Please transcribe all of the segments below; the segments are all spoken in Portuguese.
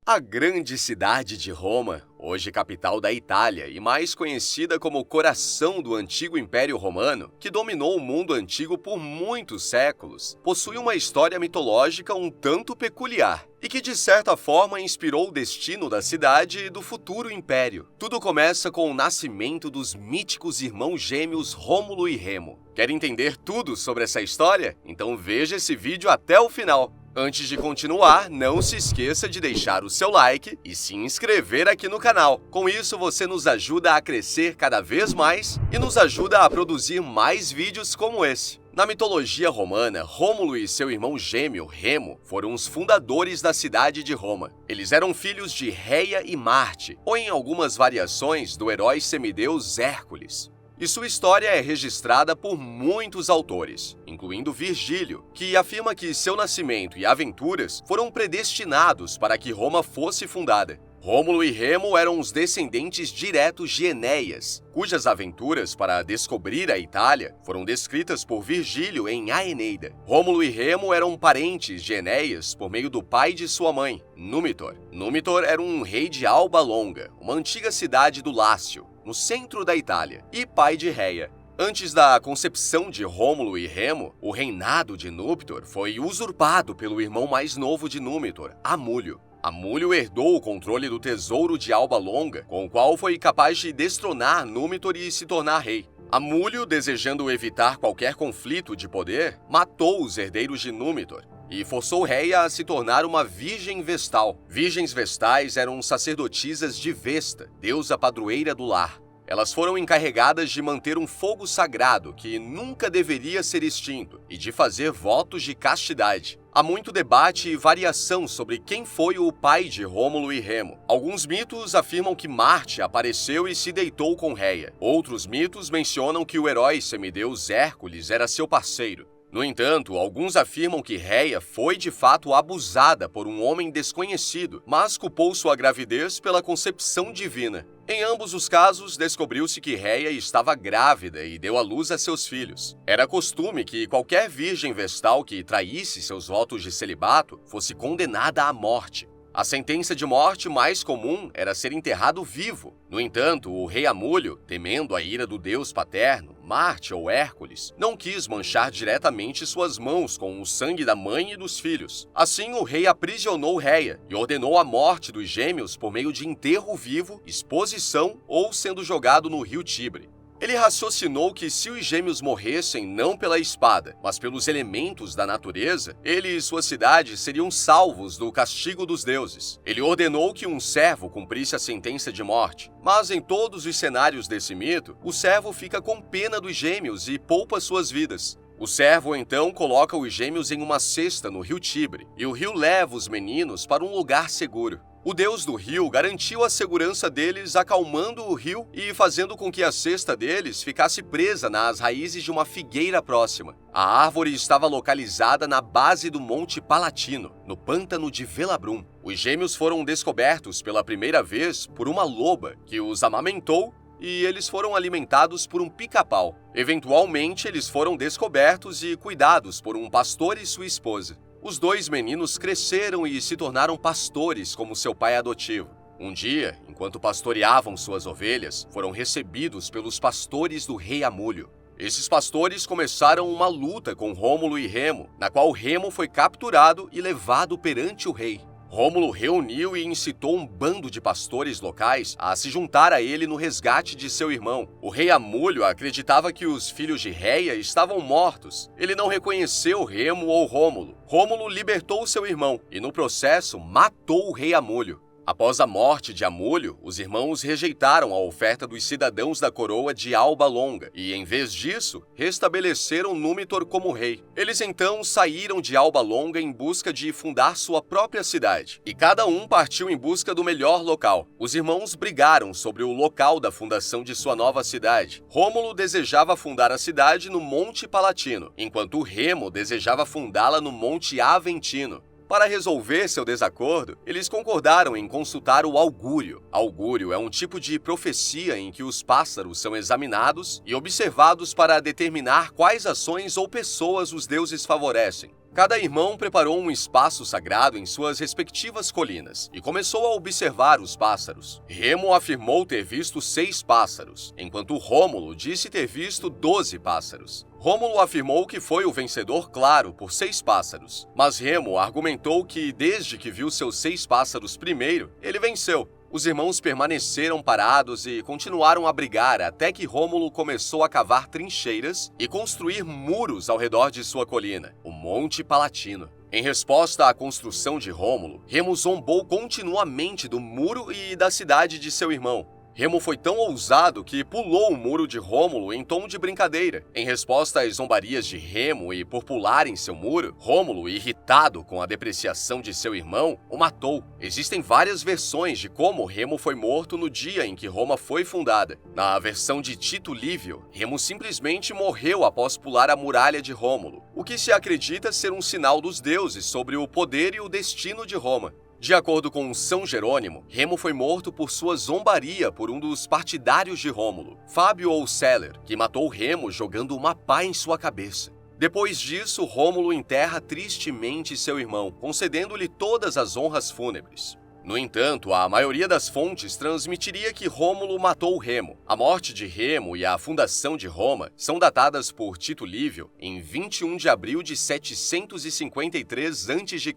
A grande cidade de Roma, hoje capital da Itália e mais conhecida como coração do antigo Império Romano, que dominou o mundo antigo por muitos séculos, possui uma história mitológica um tanto peculiar e que, de certa forma, inspirou o destino da cidade e do futuro império. Tudo começa com o nascimento dos míticos irmãos gêmeos Rômulo e Remo. Quer entender tudo sobre essa história? Então veja esse vídeo até o final. Antes de continuar, não se esqueça de deixar o seu like e se inscrever aqui no canal. Com isso, você nos ajuda a crescer cada vez mais e nos ajuda a produzir mais vídeos como esse. Na mitologia romana, Rômulo e seu irmão gêmeo, Remo, foram os fundadores da cidade de Roma. Eles eram filhos de Reia e Marte, ou em algumas variações do herói semideus Hércules. E sua história é registrada por muitos autores, incluindo Virgílio, que afirma que seu nascimento e aventuras foram predestinados para que Roma fosse fundada. Rômulo e Remo eram os descendentes diretos de Enéas, cujas aventuras para descobrir a Itália foram descritas por Virgílio em A Eneida. Rômulo e Remo eram parentes de Enéas por meio do pai de sua mãe, Númitor. Númitor era um rei de Alba Longa, uma antiga cidade do Lácio, no centro da Itália, e pai de Reia. Antes da concepção de Rômulo e Remo, o reinado de Númitor foi usurpado pelo irmão mais novo de Númitor, Amulio. Amulio herdou o controle do tesouro de Alba Longa, com o qual foi capaz de destronar Númitor e se tornar rei. Amulio, desejando evitar qualquer conflito de poder, matou os herdeiros de Númitor e forçou Reia a se tornar uma virgem vestal. Virgens vestais eram sacerdotisas de Vesta, deusa padroeira do lar. Elas foram encarregadas de manter um fogo sagrado que nunca deveria ser extinto e de fazer votos de castidade. Há muito debate e variação sobre quem foi o pai de Rômulo e Remo. Alguns mitos afirmam que Marte apareceu e se deitou com Reia. Outros mitos mencionam que o herói semideus Hércules era seu parceiro. No entanto, alguns afirmam que Reia foi de fato abusada por um homem desconhecido, mas culpou sua gravidez pela concepção divina. Em ambos os casos, descobriu-se que Reia estava grávida e deu à luz a seus filhos. Era costume que qualquer virgem vestal que traísse seus votos de celibato fosse condenada à morte. A sentença de morte mais comum era ser enterrado vivo. No entanto, o rei Amulio, temendo a ira do deus paterno, Marte ou Hércules, não quis manchar diretamente suas mãos com o sangue da mãe e dos filhos. Assim, o rei aprisionou Reia e ordenou a morte dos gêmeos por meio de enterro vivo, exposição ou sendo jogado no rio Tibre. Ele raciocinou que se os gêmeos morressem não pela espada, mas pelos elementos da natureza, ele e sua cidade seriam salvos do castigo dos deuses. Ele ordenou que um servo cumprisse a sentença de morte, mas em todos os cenários desse mito, o servo fica com pena dos gêmeos e poupa suas vidas. O servo então coloca os gêmeos em uma cesta no rio Tibre, e o rio leva os meninos para um lugar seguro. O deus do rio garantiu a segurança deles acalmando o rio e fazendo com que a cesta deles ficasse presa nas raízes de uma figueira próxima. A árvore estava localizada na base do Monte Palatino, no pântano de Velabrum. Os gêmeos foram descobertos pela primeira vez por uma loba que os amamentou e eles foram alimentados por um pica-pau. Eventualmente, eles foram descobertos e cuidados por um pastor e sua esposa. Os dois meninos cresceram e se tornaram pastores como seu pai adotivo. Um dia, enquanto pastoreavam suas ovelhas, foram recebidos pelos pastores do rei Amulio. Esses pastores começaram uma luta com Rômulo e Remo, na qual Remo foi capturado e levado perante o rei. Rômulo reuniu e incitou um bando de pastores locais a se juntar a ele no resgate de seu irmão. O rei Amulio acreditava que os filhos de Reia estavam mortos. Ele não reconheceu Remo ou Rômulo. Rômulo libertou seu irmão e, no processo, matou o rei Amulio. Após a morte de Amulio, os irmãos rejeitaram a oferta dos cidadãos da coroa de Alba Longa e, em vez disso, restabeleceram Númitor como rei. Eles então saíram de Alba Longa em busca de fundar sua própria cidade, e cada um partiu em busca do melhor local. Os irmãos brigaram sobre o local da fundação de sua nova cidade. Rômulo desejava fundar a cidade no Monte Palatino, enquanto Remo desejava fundá-la no Monte Aventino. Para resolver seu desacordo, eles concordaram em consultar o augúrio. Augúrio é um tipo de profecia em que os pássaros são examinados e observados para determinar quais ações ou pessoas os deuses favorecem. Cada irmão preparou um espaço sagrado em suas respectivas colinas e começou a observar os pássaros. Remo afirmou ter visto 6 pássaros, enquanto Rômulo disse ter visto 12 pássaros. Rômulo afirmou que foi o vencedor claro por 6 pássaros, mas Remo argumentou que desde que viu seus 6 pássaros primeiro, ele venceu. Os irmãos permaneceram parados e continuaram a brigar até que Rômulo começou a cavar trincheiras e construir muros ao redor de sua colina, o Monte Palatino. Em resposta à construção de Rômulo, Remo zombou continuamente do muro e da cidade de seu irmão. Remo foi tão ousado que pulou o muro de Rômulo em tom de brincadeira. Em resposta às zombarias de Remo e por pular em seu muro, Rômulo, irritado com a depreciação de seu irmão, o matou. Existem várias versões de como Remo foi morto no dia em que Roma foi fundada. Na versão de Tito Livio, Remo simplesmente morreu após pular a muralha de Rômulo, o que se acredita ser um sinal dos deuses sobre o poder e o destino de Roma. De acordo com São Jerônimo, Remo foi morto por sua zombaria por um dos partidários de Rômulo, Fábio ou Celer, que matou Remo jogando uma pá em sua cabeça. Depois disso, Rômulo enterra tristemente seu irmão, concedendo-lhe todas as honras fúnebres. No entanto, a maioria das fontes transmitiria que Rômulo matou Remo. A morte de Remo e a fundação de Roma são datadas por Tito Livio em 21 de abril de 753 a.C.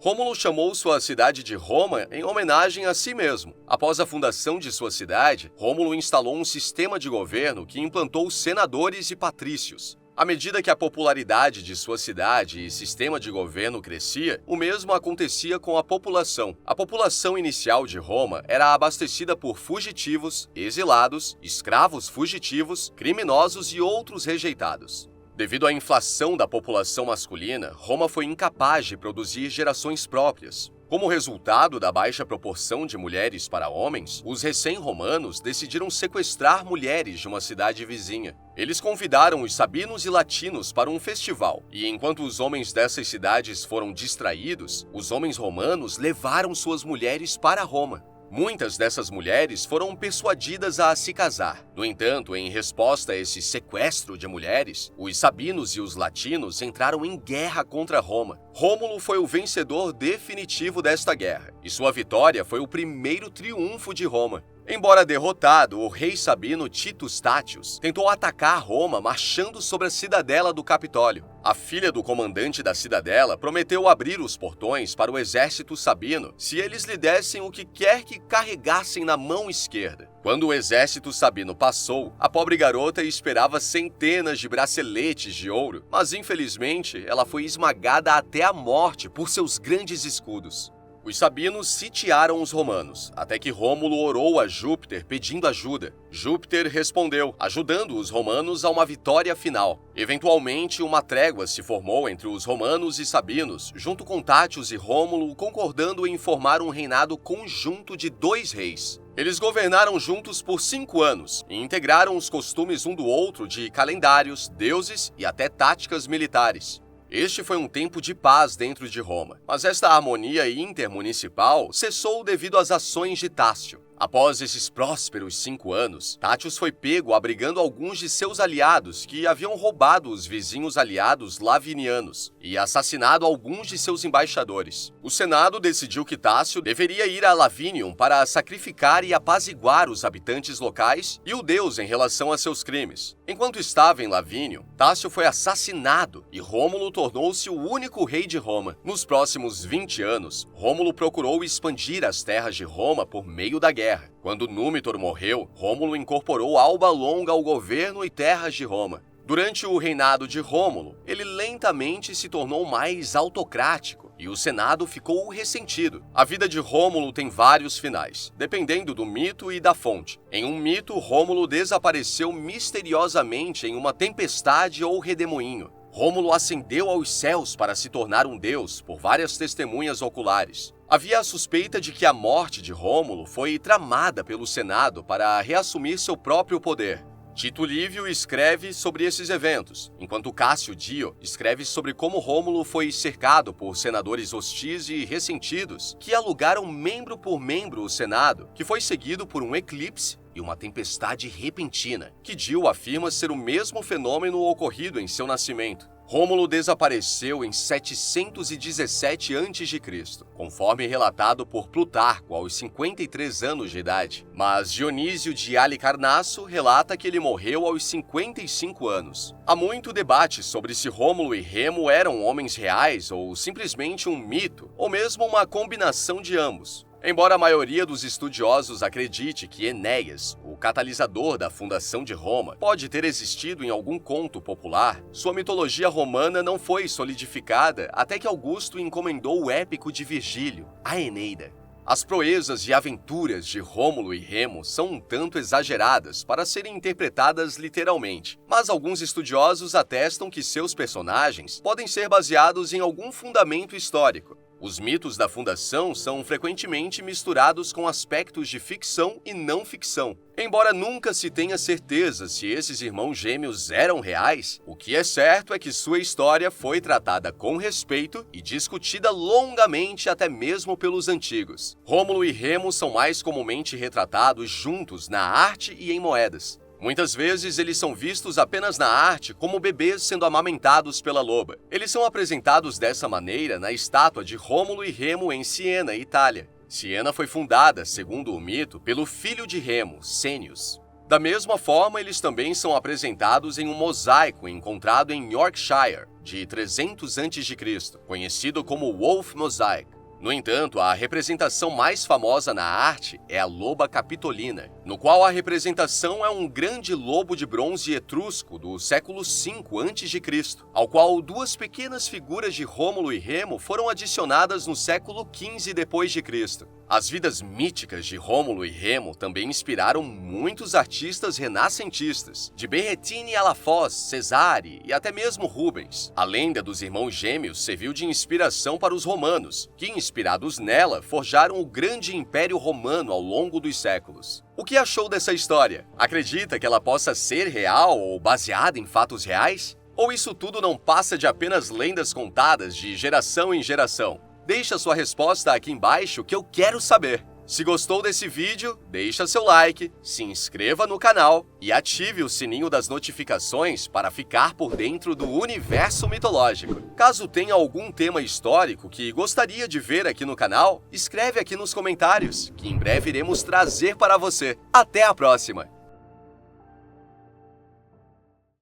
Rômulo chamou sua cidade de Roma em homenagem a si mesmo. Após a fundação de sua cidade, Rômulo instalou um sistema de governo que implantou senadores e patrícios. À medida que a popularidade de sua cidade e sistema de governo crescia, o mesmo acontecia com a população. A população inicial de Roma era abastecida por fugitivos, exilados, escravos fugitivos, criminosos e outros rejeitados. Devido à inflação da população masculina, Roma foi incapaz de produzir gerações próprias. Como resultado da baixa proporção de mulheres para homens, os recém-romanos decidiram sequestrar mulheres de uma cidade vizinha. Eles convidaram os sabinos e latinos para um festival, e enquanto os homens dessas cidades foram distraídos, os homens romanos levaram suas mulheres para Roma. Muitas dessas mulheres foram persuadidas a se casar. No entanto, em resposta a esse sequestro de mulheres, os sabinos e os latinos entraram em guerra contra Roma. Rômulo foi o vencedor definitivo desta guerra, e sua vitória foi o primeiro triunfo de Roma. Embora derrotado, o rei sabino Titus Tátius tentou atacar Roma marchando sobre a cidadela do Capitólio. A filha do comandante da cidadela prometeu abrir os portões para o exército sabino se eles lhe dessem o que quer que carregassem na mão esquerda. Quando o exército sabino passou, a pobre garota esperava centenas de braceletes de ouro, mas infelizmente ela foi esmagada até a morte por seus grandes escudos. Os sabinos sitiaram os romanos, até que Rômulo orou a Júpiter pedindo ajuda. Júpiter respondeu, ajudando os romanos a uma vitória final. Eventualmente, uma trégua se formou entre os romanos e sabinos, junto com Tátius e Rômulo concordando em formar um reinado conjunto de 2 reis. Eles governaram juntos por 5 anos e integraram os costumes um do outro de calendários, deuses e até táticas militares. Este foi um tempo de paz dentro de Roma, mas esta harmonia intermunicipal cessou devido às ações de Tácio. Após esses prósperos 5 anos, Tátius foi pego abrigando alguns de seus aliados que haviam roubado os vizinhos aliados lavinianos e assassinado alguns de seus embaixadores. O Senado decidiu que Tácio deveria ir a Lavinium para sacrificar e apaziguar os habitantes locais e o deus em relação a seus crimes. Enquanto estava em Lavinium, Tácio foi assassinado e Rômulo tornou-se o único rei de Roma. Nos próximos 20 anos, Rômulo procurou expandir as terras de Roma por meio da guerra. Quando Númitor morreu, Rômulo incorporou Alba Longa ao governo e terras de Roma. Durante o reinado de Rômulo, ele lentamente se tornou mais autocrático e o Senado ficou ressentido. A vida de Rômulo tem vários finais, dependendo do mito e da fonte. Em um mito, Rômulo desapareceu misteriosamente em uma tempestade ou redemoinho. Rômulo ascendeu aos céus para se tornar um deus por várias testemunhas oculares. Havia a suspeita de que a morte de Rômulo foi tramada pelo Senado para reassumir seu próprio poder. Tito Livio escreve sobre esses eventos, enquanto Cássio Dio escreve sobre como Rômulo foi cercado por senadores hostis e ressentidos que alugaram membro por membro o Senado, que foi seguido por um eclipse e uma tempestade repentina, que Dio afirma ser o mesmo fenômeno ocorrido em seu nascimento. Rômulo desapareceu em 717 a.C., conforme relatado por Plutarco aos 53 anos de idade, mas Dionísio de Halicarnasso relata que ele morreu aos 55 anos. Há muito debate sobre se Rômulo e Remo eram homens reais ou simplesmente um mito, ou mesmo uma combinação de ambos. Embora a maioria dos estudiosos acredite que Enéas, o catalisador da fundação de Roma, pode ter existido em algum conto popular, sua mitologia romana não foi solidificada até que Augusto encomendou o épico de Virgílio, a Eneida. As proezas e aventuras de Rômulo e Remo são um tanto exageradas para serem interpretadas literalmente, mas alguns estudiosos atestam que seus personagens podem ser baseados em algum fundamento histórico. Os mitos da fundação são frequentemente misturados com aspectos de ficção e não ficção. Embora nunca se tenha certeza se esses irmãos gêmeos eram reais, o que é certo é que sua história foi tratada com respeito e discutida longamente até mesmo pelos antigos. Rômulo e Remo são mais comumente retratados juntos na arte e em moedas. Muitas vezes eles são vistos apenas na arte como bebês sendo amamentados pela loba. Eles são apresentados dessa maneira na estátua de Rômulo e Remo em Siena, Itália. Siena foi fundada, segundo o mito, pelo filho de Remo, Sênius. Da mesma forma, eles também são apresentados em um mosaico encontrado em Yorkshire, de 300 a.C., conhecido como Wolf Mosaic. No entanto, a representação mais famosa na arte é a loba capitolina, no qual a representação é um grande lobo de bronze etrusco do século V a.C., ao qual duas pequenas figuras de Rômulo e Remo foram adicionadas no século XV d.C. As vidas míticas de Rômulo e Remo também inspiraram muitos artistas renascentistas, de Berrettini a Lafosse, Cesare e até mesmo Rubens. A lenda dos irmãos gêmeos serviu de inspiração para os romanos, que, inspirados nela, forjaram o grande Império Romano ao longo dos séculos. O que achou dessa história? Acredita que ela possa ser real ou baseada em fatos reais? Ou isso tudo não passa de apenas lendas contadas de geração em geração? Deixa sua resposta aqui embaixo que eu quero saber. Se gostou desse vídeo, deixa seu like, se inscreva no canal e ative o sininho das notificações para ficar por dentro do universo mitológico. Caso tenha algum tema histórico que gostaria de ver aqui no canal, escreve aqui nos comentários, que em breve iremos trazer para você. Até a próxima!